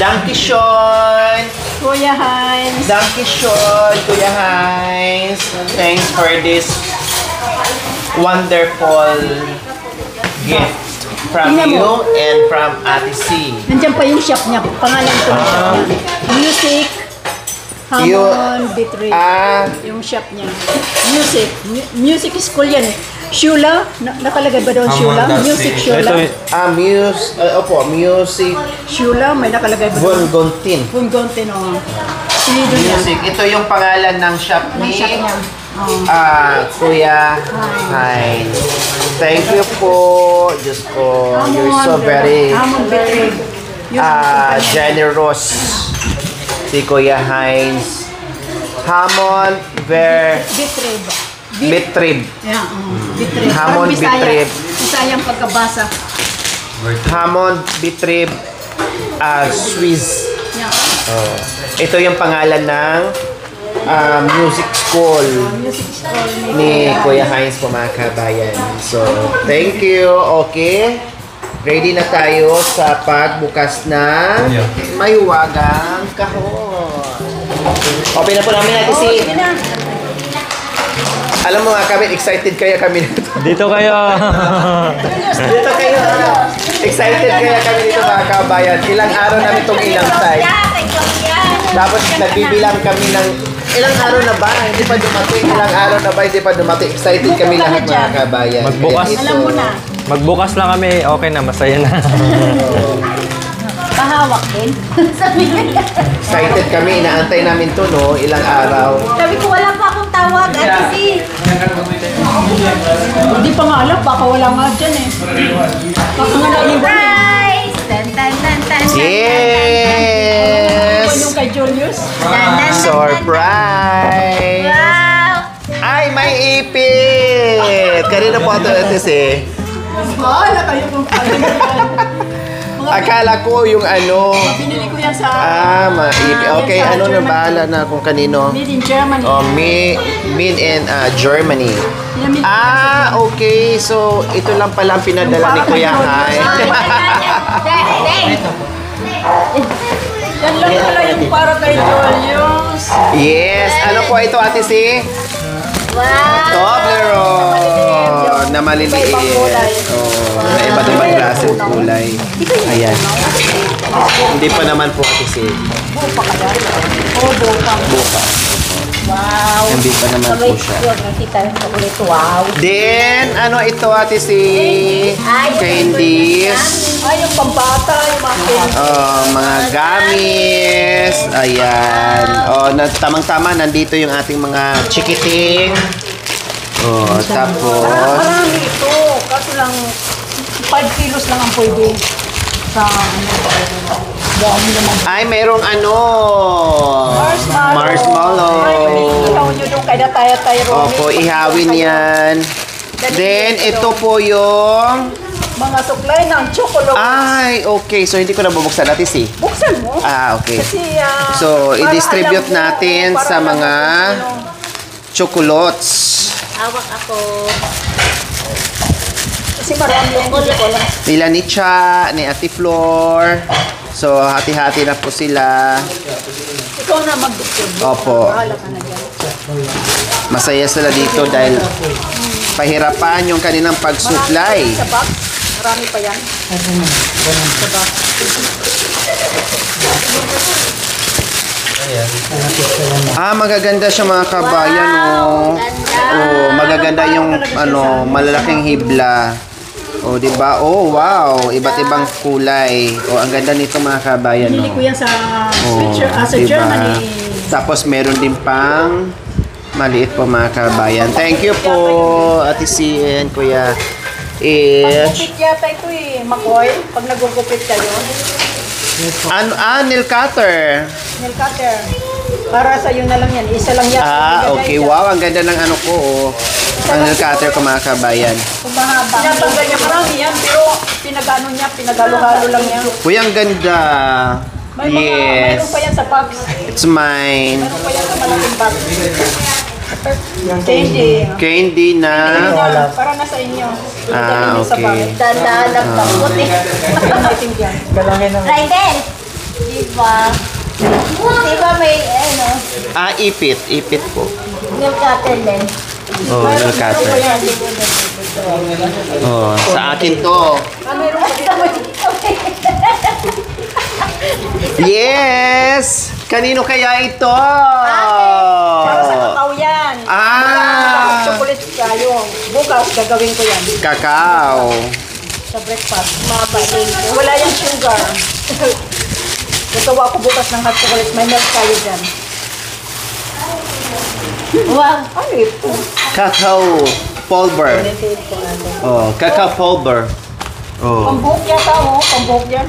Dankishon! Kuya Heinz. Dankishon, Kuya Heinz. Thanks for this wonderful gift from Tingnan you mo. and from Ate C. Nandiyan pa yung shop niya. Pangalan ko ng shop niya. Music. Hamon Bitrate. Yung shop niya. Music. Music school yan eh. Shula. Nakalagay ba doon Shula? Music Shula. Music. Shula. May nakalagay ba doon? Bungontin. Bungontin o. Sinido niya. Music. Ito yung pangalan ng shop Ng ni shop niya. Kuya Heinz. Thank you po. Diyos ko. You're so very Hamon Bitrate. generous. Si Kuya Heinz. Hamon Bitrate. Bitrib. Yeah, Bitrib. Hamon Bitrib. Bisayang pagkabasa. Hamon Bitrib Swiss. Yeah. Ito yung pangalan ng music school Music school ni Kuya Heinz po mga kabayan. So, thank you. Okay. Ready na tayo sa pagbukas ng mayuwagang kahon. Open na po namin natin si... Alam mo mga kabit, excited kaya kami nito. Dito kayo. Dito kayo. Excited kaya kami dito mga kabayan. Ilang araw namin itong inantay. Tapos nagbibilang kami ng ilang araw na ba? Hindi pa dumating. Ilang araw na ba? Hindi pa dumating. Excited kami lahat mga kabayan. Magbukas. Alam mo na. Magbukas lang kami. Okay na, masaya na. Pahawak din. Excited kami. Inaantay namin to no. Ilang araw. Sabi ko wala pa akong tawag. Ate si. Hindi pa nga alam. Baka wala nga dyan eh. Baka nga naiwan eh. Yes! Yung kay Julius. Surprise! Ay, may ipit! Kanina po ito eh. Wala kayo kung Akala ko yung ano. Binili ko yan sa... Maipit. Okay, ano na bahala na kung kanino. Made in Germany. Made in Germany. Pinamili ko Okay. So, ito lang pala ang pinadala ni Kuya Hai. yan lang pala yung para kay Julius. Yes. Ano po ito, Ate Si? Toblerone na maliliit. Na iba't ibang klase ng kulay. Ayan. Hindi pa naman po kasi Buka ka yan. Buka. Wow. hindi pa naman po siya. Nakita yung chocolate. Wow. Then, ano ito ate si candies? Ay, yung pambata, yung mga candies. Mga gamis. Ayan. Tamang-tama, nandito yung ating mga chikiting. Tapos... Marami ito. Kaso lang, 5 kilos lang ang pwede. Sa dami naman. Ay, merong marshmallow. Ay, ihaw nyo doon kay Tayromi. Opo, ihawin yan. Then, ito po yung... Mga suklay ng chocolate. Ay, okay. So, hindi ko na bubuksan natin si. Buksan mo. Okay. Kasi, So, para i-distribute alam mo, natin para sa alam mga mo chocolates. Hawak ako. kasi marami yung hindi ko alam. Nila ni Cha, ni Ate Flor. So, hati-hati na po sila. Ikaw na mag-distribute. Opo. Bahala ka na dyan. Masaya sila dito dahil pahirapan yung kanilang pag-supply. Sa box, marami pa yan. Sa box. Magaganda siya mga kabayan, magaganda yung malalaking hibla. Di ba? Wow, iba't ibang kulay. Ang ganda nito mga kabayan, Pinili ko yan sa sa diba? Germany. Tapos meron din pang maliit po mga kabayan. Thank you po, Ate Cien, Kuya Ich. Magkupit yata ito eh, Makoy. Pag nagugupit kayo. Nail cutter. Nail cutter. Para sa na lang yan. Isa lang yan. Okay. Wow, ang ganda ng ang nail cutter ko mga kabayan. Kung mahaba. Tinatanggal niya marami yan. Pero pinagano niya, pinagalo-halo lang niya. Uy, ang ganda. May mayroon pa yan sa box. It's mine. Mayroon pa yan sa malaking box. Candy. Candy na. Para na sa inyo. Okay. Dadaan ang takot eh. Natin dyan. Raiden! pa. Di ba may, ano, Ipit. Ipit po. milk cutter din? Oh, milk cutter. Oh, sa akin to. Yes! Kanino kaya ito? Para sa kakao yan. Chocolate tayo. Bukas gagawin ko yan. Kakao. Sa breakfast. Wala yung sugar. Gagawa ko bukas ng hot chocolate. May milk tayo dyan. Wow. Ano ito? Cacao pulver. Oh, cacao pulver. Oh. Pambuhok yata oh. Pambuhok yan.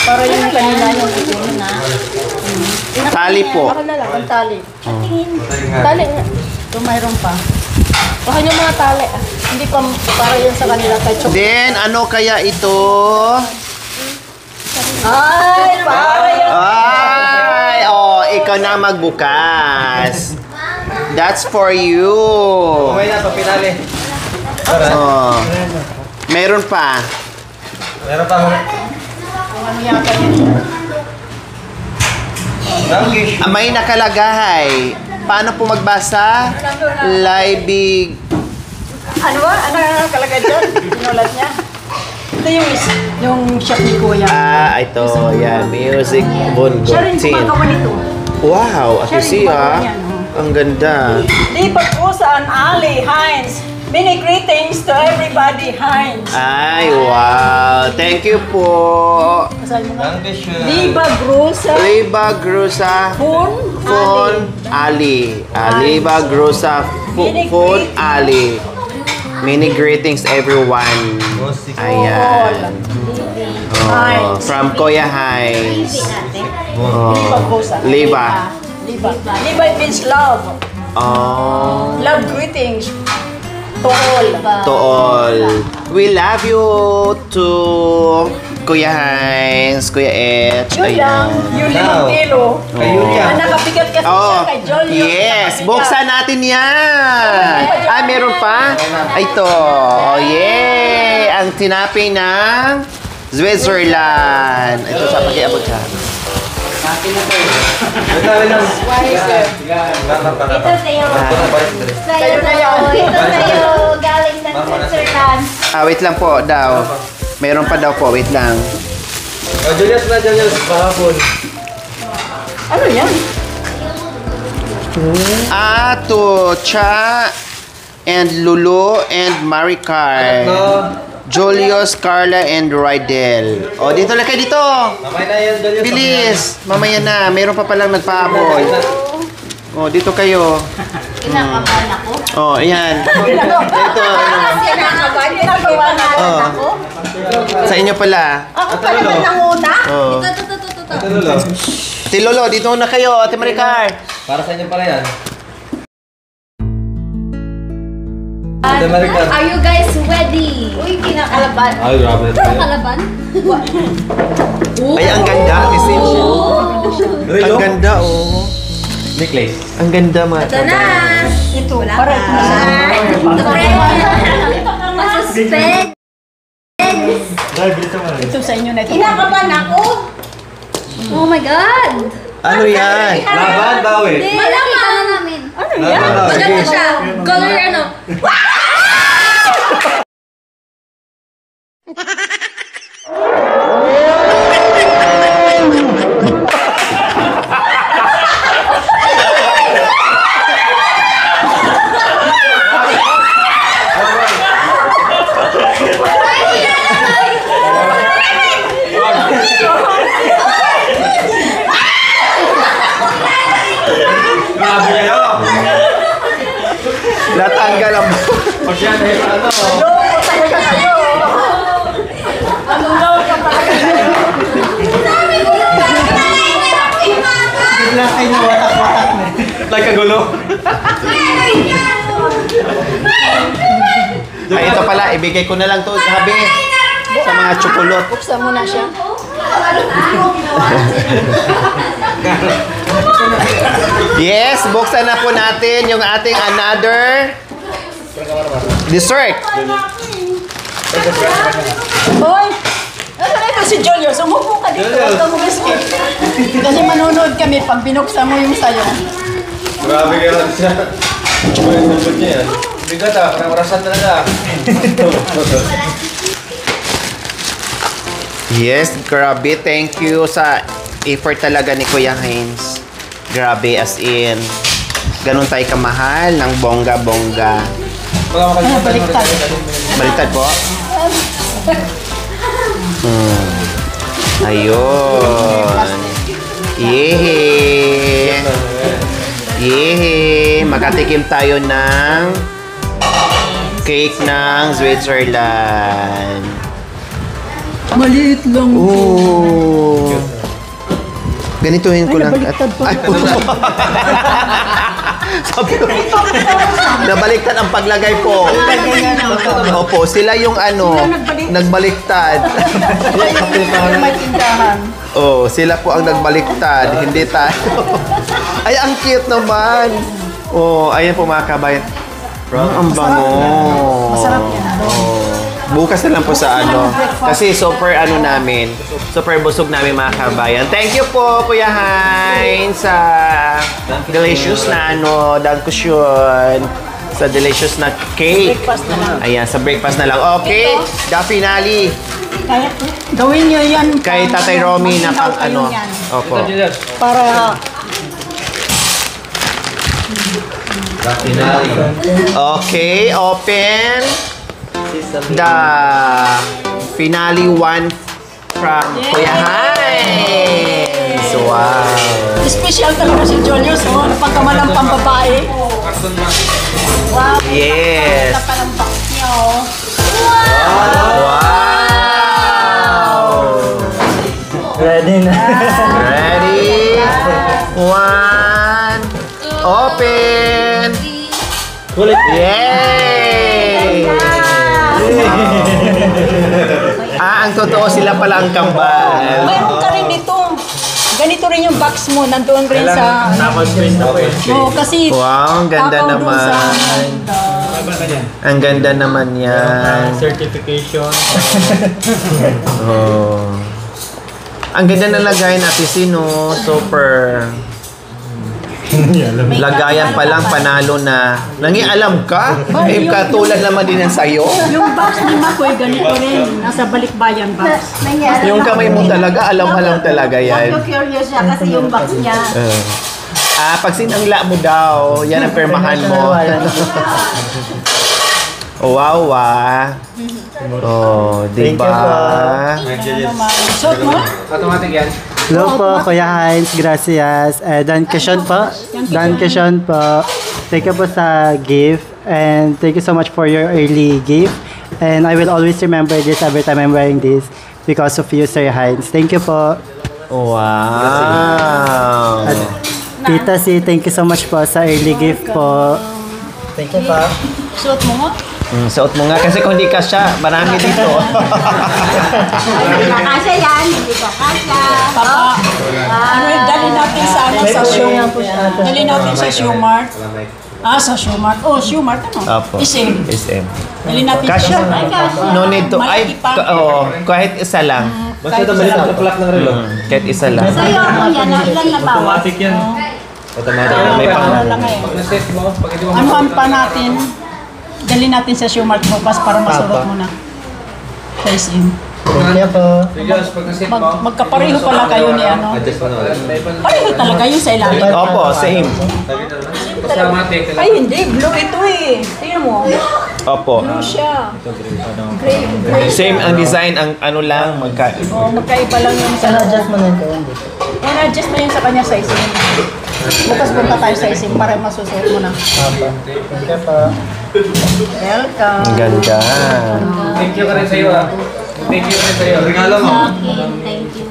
Para yung kanina yung ito na. Tali po. Ako na lang, ang tali. Tali nga. Ito mayroon pa. Baka yung mga tali ah. Hindi pa para yun sa kanila kay chocolate. Then, ano kaya ito? Ay, para yun. Ay, oh, ikaw na magbukas. That's for you. Okay na, papinali. Oh. Meron pa. Meron pa mo. Ano yata yun? May nakalagay. Paano po magbasa? Laibig. Ano ba? Ano nakalagay dyan? Sinulat niya. Ito yung shop ni Kuya. Ito. Yan. Music Siya rin Bungotin. gumagawa nito. Wow. At Siya rin see gumagawa ha. niyan, oh. Ang ganda. Lipat po sa Ali Hines. Many greetings to everybody, Hines. Ay, wow. Thank you po. Saan mo nga? Dankeschön. Liba Grusa. Liba Grusa Fun Ali. Liba Grusa Fun Ali. Many greetings everyone. Ayan. Oh, from Kuya Hines. Liba Grusa. Liba. Liba. Liba means love. Oh. Love greetings. To all. To all. We love you to Kuya Hines, Kuya Etch. Yun lang. Yung limang kilo. Kayo Ang nakapigat kasi siya kay Jolio. Yes, buksan natin yan. Meron pa? Ito. Oh, yay! Ang tinapay ng Switzerland. Ito sa pakiabot ka. Ito sa'yo. Sa'yo na yan. Ito sa'yo. Galing ng Switzerland. Wait lang po daw. Meron pa daw po, wait lang. Julius na, Julius. Bahapon. Ano yan? Ato, Cha, and Lulu, and Maricar. Julius, Carla, and Rydel. O, dito lang kayo dito. Mamay na yan, Julius. Bilis. Mamaya na. Meron pa palang nagpahabol. O, dito kayo. Kinakabahan ako. O, ayan. Ito, ano. Kinakabahan. Ginagawa na Oh. ako. Sa inyo pala. Ako pa naman nanguna. O. Ito, Lolo. Ate Lolo, dito na kayo. Ate Maricar. Para sa inyo pala yan. Ate Maricar. Are you guys ready? Uy, kinakalaban. Ay, grabe. Kinakalaban? Ay, ang ganda. Ate Sim. Ang ganda, oh. Necklace. Ang ganda, mga Ito na. Ito. Para ito na sa Masuspend. ito sa inyo na ito. Kinakabahan ako. Oh my God. Ano yan? Laban, bawi. Malama namin. Ano yan? Laban, bawi. Maganda siya. Color ano? Grabe kayo. Natanggal ang... Pag yan, ano? Loko talaga kayo. Ano loko talaga kayo? Bigla kayo na watak-watak na. Like a gulo. Ay, ito pala. Ibigay ko na lang to, sabi. Sa mga tsukulot. Buksan mo na siya. Yes, buksan na po natin yung ating another dessert. Hoy! Ano na ito si si Julius, umupo ka dito. Huwag kang umiskip. Kasi manonood kami pag binuksan mo yung sayo. Grabe ka lang siya. Ang sagot niya yan. Bigat parang orasan talaga. Yes, grabe. Thank you sa effort talaga ni Kuya Hines. Grabe, as in. Ganun tayo kamahal ng bongga-bongga. Ano, baliktad. Baliktad po? Ayun. Yehe. Yehe. Makatikim tayo ng cake ng Switzerland. Maliit lang. Oh. Ganituhin ko lang. Nabaliktad pa. Ay, sabi ko, nabaliktad ang paglagay po. Opo, sila yung nagbaliktad. May tindahan. Oh, sila po ang nagbaliktad, hindi tayo. Ay, ang cute naman. Oh, ayan po mga kabayan. Ang bango. Masarap yan. Bukas na lang po sa kasi super namin, super busog namin mga kabayan. Thank you po Kuya Hines sa delicious na dankusyon, sa delicious na cake. Breakfast na lang. Ayan, sa breakfast na lang. Okay, the finale. Kaya, gawin nyo yan. Kay Tatay Romy na pang Kayo yan. Opo. Para Okay, open the finale one from Kuya Hines. Wow. special talaga si Julius. Napagkamalang pambabae. Wow. Yes. Napalambak niya. Wow. Ready na. Ready? One. Open. Ulit. Yay! Ang totoo sila pala ang kambal. Mayroon ka rin dito. Ganito rin yung box mo. Nandoon rin sa... Tapos space na po yun. Oo, kasi... Wow, ang ganda takaw doon naman. Ang ganda naman yan. Certification. Oh. Ang ganda na lagayan natin sino. Super. Lagayan pa lang, panalo na. Nangialam ka? Eh, katulad naman din yan sa'yo. Yung box ni Makoy, ganito rin. Nasa balikbayan box. Yung kamay mo talaga, alam talaga yan. Curious siya kasi yung box niya. Pag sinangla mo daw, yan ang permahan mo. Wow, Oh, diba? Suot mo? Automatic yan. Hello po, Kuya Hines. Gracias. Dankeschön po. Dankeschön po. Thank you po sa gift. And thank you so much for your early gift. And I will always remember this every time I'm wearing this because of you, Sir Hines. Thank you po. Wow. At Tita C, thank you so much po sa early gift po. Thank you po. Suot mo nga? Suot mo nga kasi kung hindi ka siya, marami dito. Hindi ka kasya yan, hindi ka kasya. Papa, dali natin sa Dali natin sa Shoemart. Sa Shoemart. Oh, Shoemart ano? Apo. SM. SM. Dali natin Kasya? sa No need to. Ay, Malaki pa. kahit isa lang. Basta maliit ang plak ng relo. Kahit isa lang. Sa'yo ako yan, ilan na bawas? Automatic yan. Automatic. May pang... Ano lang eh. Pag na-set mo, pag hindi mo Anuhan pa natin. Dali natin sa Shoemart bukas para masulot mo na. Sa SM. Thank you po. Serious, pag na-set mo. Magkapareho pala kayo ni ano. Adjust pa na ulit. Pareho talaga yung sa ilalim. Opo, same. Basta automatic. Ay, hindi. Blue ito eh. Tingnan mo. Opo. Blue siya. Gray. Gray. Same ang design, ang ano lang, Magkaiba lang yung sa... Adjust mo na yung kawan dito. adjust na yun sa kanya sa isim. Bukas punta tayo sa isim para masusuot mo na. Thank you po. Welcome. Ang ganda. Thank you ka rin sa'yo ah. Thank you ka rin sa'yo. Regalo mo. Thank you.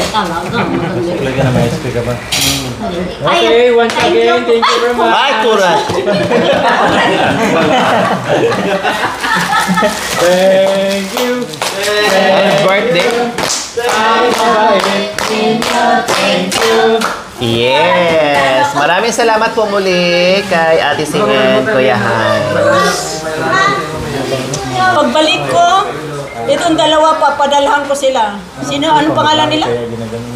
Talaga. Lagyan na may speaker ba? Okay, once again, thank you very much. Ay, kurat. Thank you. Happy birthday. Thank you. Yes! Maraming salamat po muli kay Ate Singen, Kuya Hans. Pagbalik ko, Itong dalawa, papadalhan ko sila. Sino? Anong pangalan nila?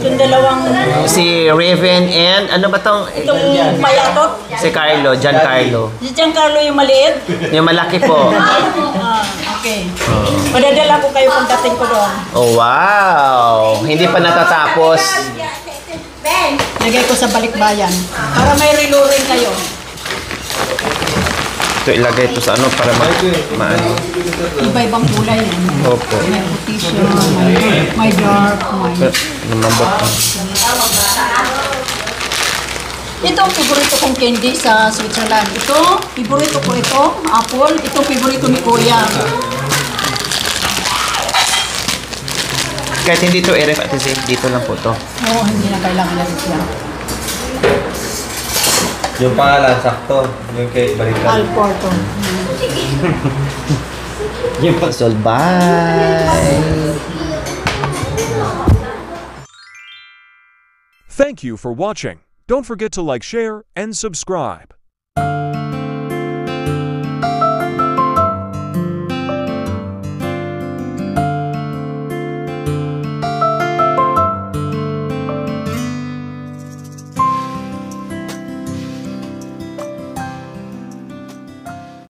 Itong dalawang, Si Raven and ano ba tong? itong mayatot. Si Carlo, Giancarlo. Si Giancarlo yung maliit. Yung malaki po. Okay. Padadala ko kayo pagdating ko doon. Oh, wow! Hindi pa natatapos. Lagay ko sa balikbayan. Para may reluring kayo. Ito ilagay ito sa ano para maano. Iba-ibang kulay. Opo. May puti siya, may dark, may... Lumambot. Ito ang favorito kong candy sa Switzerland. Ito, favorito ko ito, apple. Ito, favorito ni Kuya. Kahit hindi ito i-ref at dito lang po to. Oo, hindi na kailangan na siya. Yung pangalan, sakto. Yung kay Balikan. Alporto. Yung pag-sold. Bye! Thank you for watching. Don't forget to like, share, and subscribe.